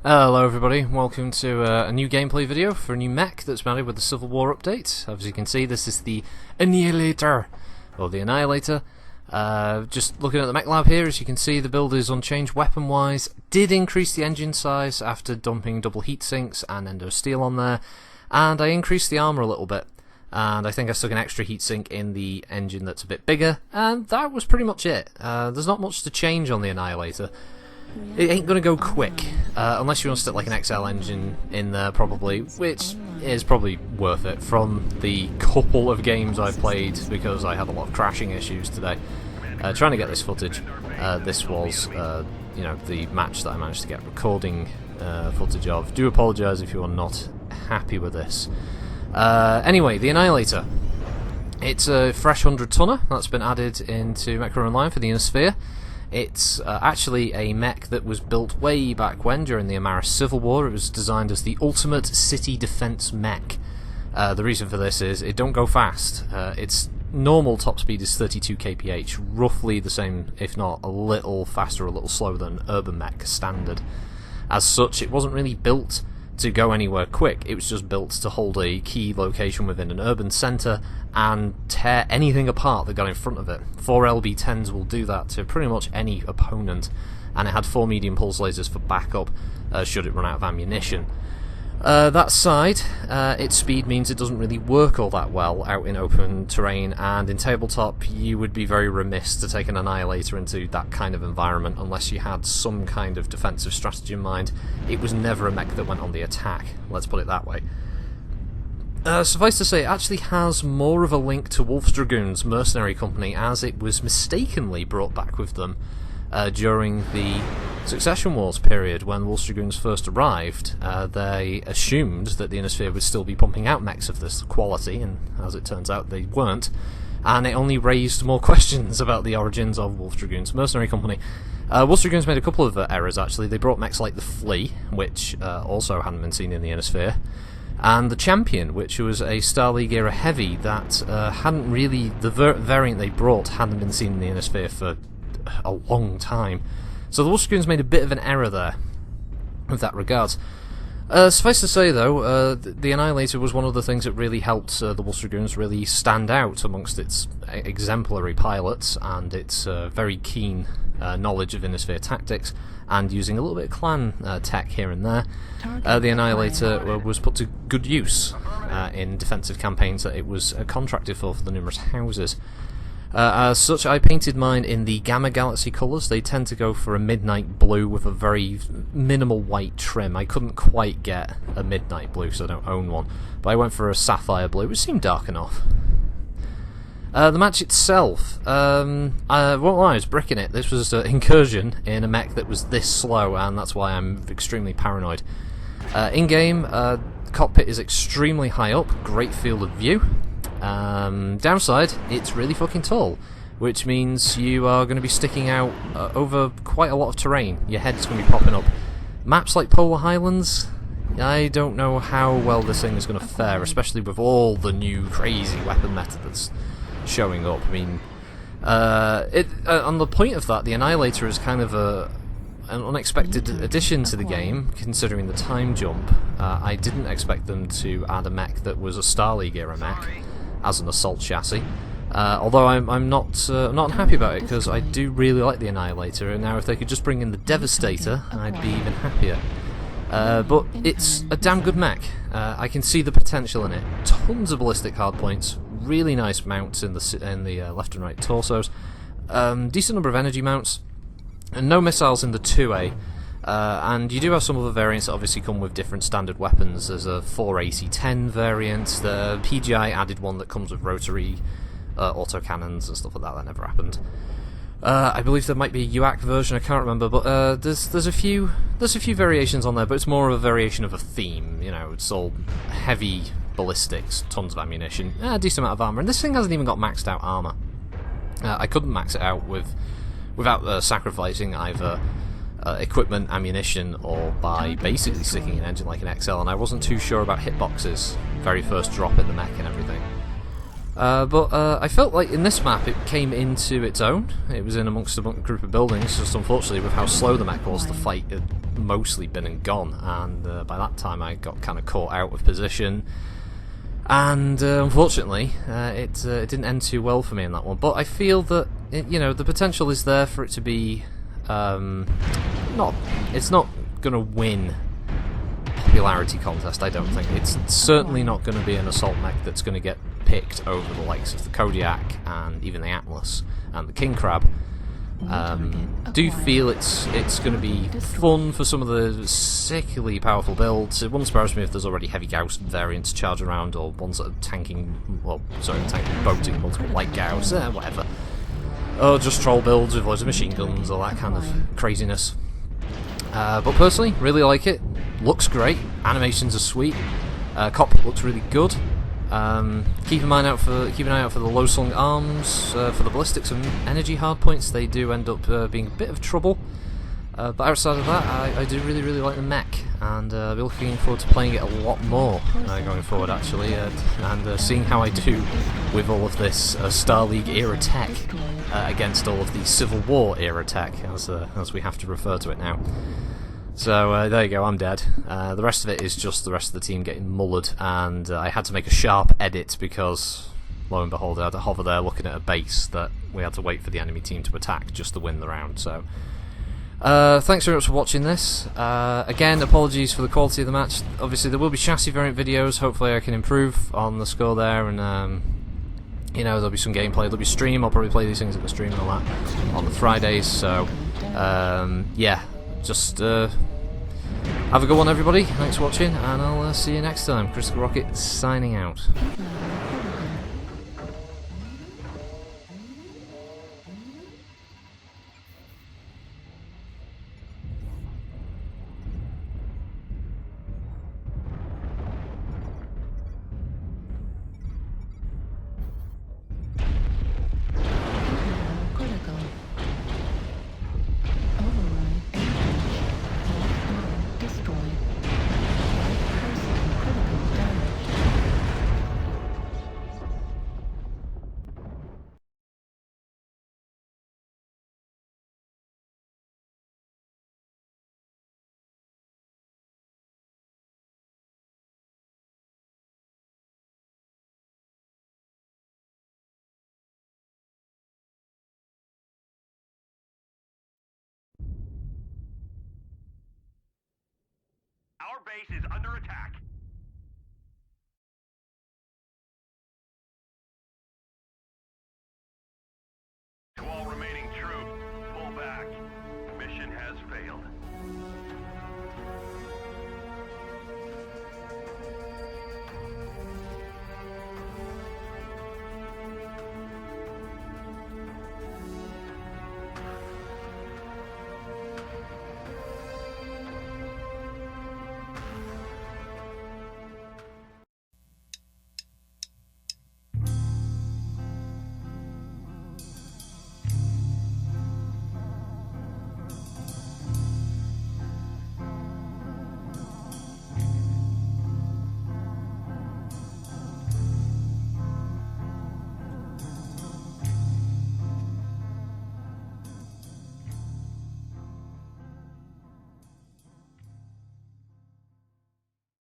Hello everybody, welcome to a new gameplay video for a new mech that's been added with the Civil War update. As you can see, this is the Annihilator, or the Annihilator. Just looking at the mech lab here, as you can see, the build is unchanged weapon-wise. Did increase the engine size after dumping double heat sinks and endo steel on there, and I increased the armour a little bit. And I think I stuck an extra heatsink in the engine that's a bit bigger, and that was pretty much it. There's not much to change on the Annihilator. It ain't gonna go quick, unless you want to stick like an XL engine in there probably, which is probably worth it from the couple of games I've played, because I had a lot of crashing issues today. Trying to get this footage, this was, you know, the match that I managed to get recording footage of. Do apologise if you are not happy with this. Anyway, the Annihilator. It's a fresh 100-tonner that's been added into MechWarrior Online for the Inner Sphere. It's actually a mech that was built way back when, during the Amaris Civil War. It was designed as the ultimate city defense mech. The reason for this is it don't go fast. Its normal top speed is 32 kph, roughly the same, if not a little faster, a little slower than urban mech standard. As such, it wasn't really built to go anywhere quick. It was just built to hold a key location within an urban centre and tear anything apart that got in front of it. 4 LB-10s will do that to pretty much any opponent, and it had 4 medium pulse lasers for backup should it run out of ammunition. That side, its speed means it doesn't really work all that well out in open terrain, and in tabletop you would be very remiss to take an Annihilator into that kind of environment unless you had some kind of defensive strategy in mind. It was never a mech that went on the attack, let's put it that way. Suffice to say, it actually has more of a link to Wolf Dragoon's mercenary company, as it was mistakenly brought back with them during the Succession Wars period. When Wolf Dragoons first arrived, they assumed that the Inner Sphere would still be pumping out mechs of this quality, and as it turns out they weren't, and it only raised more questions about the origins of Wolf Dragoon's mercenary company. Wolf Dragoons made a couple of errors actually. They brought mechs like the Flea, which also hadn't been seen in the Inner Sphere, and the Champion, which was a Star League era heavy that hadn't really, the variant they brought hadn't been seen in the Inner Sphere for a long time. So the Wolf Dragoons made a bit of an error there with that regards. Suffice to say though, the Annihilator was one of the things that really helped the Wolf Dragoons really stand out amongst its exemplary pilots and its very keen knowledge of Inner Sphere tactics, and using a little bit of clan tech here and there. The Annihilator was put to good use in defensive campaigns that it was contracted for the numerous houses. As such, I painted mine in the Gamma Galaxy colours. They tend to go for a midnight blue with a very minimal white trim. I couldn't quite get a midnight blue, so I don't own one, but I went for a sapphire blue, which seemed dark enough. The match itself, I won't lie, I was bricking it. This was an incursion in a mech that was this slow, and that's why I'm extremely paranoid. In-game, cockpit is extremely high up, great field of view. Downside, it's really fucking tall, which means you are going to be sticking out over quite a lot of terrain. Your head's going to be popping up. Maps like Polar Highlands, I don't know how well this thing is going to fare, especially with all the new crazy weapon meta that's showing up. I mean, on the point of that, the Annihilator is kind of an unexpected addition to the game, considering the time jump. I didn't expect them to add a mech that was a Star League era mech as an assault chassis, although I'm not unhappy about it, because I do really like the Annihilator, and now if they could just bring in the Devastator, I'd be even happier. But it's a damn good mech. I can see the potential in it. Tons of ballistic hardpoints, really nice mounts in the left and right torsos, decent number of energy mounts, and no missiles in the 2A. And you do have some other variants that obviously come with different standard weapons. There's a 4AC-10 variant. The PGI added one that comes with rotary autocannons and stuff like that. That never happened. I believe there might be a UAC version. I can't remember, but there's a few variations on there. But it's more of a variation of a theme. You know, it's all heavy ballistics, tons of ammunition, a decent amount of armor, and this thing hasn't even got maxed out armor. I couldn't max it out without sacrificing either equipment, ammunition, or by basically sticking an engine like an XL, and I wasn't too sure about hitboxes very first drop in the mech and everything. But I felt like in this map it came into its own. It was in amongst a group of buildings, just unfortunately with how slow the mech was, the fight had mostly been and gone, and by that time I got kind of caught out of position. And unfortunately, it didn't end too well for me in that one. But I feel that the potential is there for it to be it's not going to win popularity contest. I don't think it's certainly not going to be an assault mech that's going to get picked over the likes of the Kodiak and even the Atlas and the King Crab. Do feel it's going to be fun for some of the sickly powerful builds. It wouldn't surprise me if there's already heavy Gauss variants charging around, or ones that are tanking boating multiple light Gauss, whatever. Or just troll builds with loads of machine guns, or that kind of craziness. But personally, really like it. Looks great. Animations are sweet. Cockpit looks really good. Keep an eye out for the low slung arms, for the ballistics and energy hardpoints. They do end up being a bit of trouble, but outside of that, I do really like the mech, and I'll be looking forward to playing it a lot more going forward, actually, and seeing how I do with all of this Star League era tech against all of the Civil War era tech, as we have to refer to it now. So there you go, I'm dead. The rest of it is just the rest of the team getting mullered, and I had to make a sharp edit because, lo and behold, I had to hover there looking at a base that we had to wait for the enemy team to attack just to win the round. So thanks very much for watching this. Again, apologies for the quality of the match. Obviously there will be chassis variant videos. Hopefully I can improve on the score there, and there'll be some gameplay, there'll be stream. I'll probably play these things at the stream and all that on the Fridays. So yeah, just have a good one, everybody. Thanks for watching, and I'll see you next time. Crystal Rocket signing out. Our base is under attack.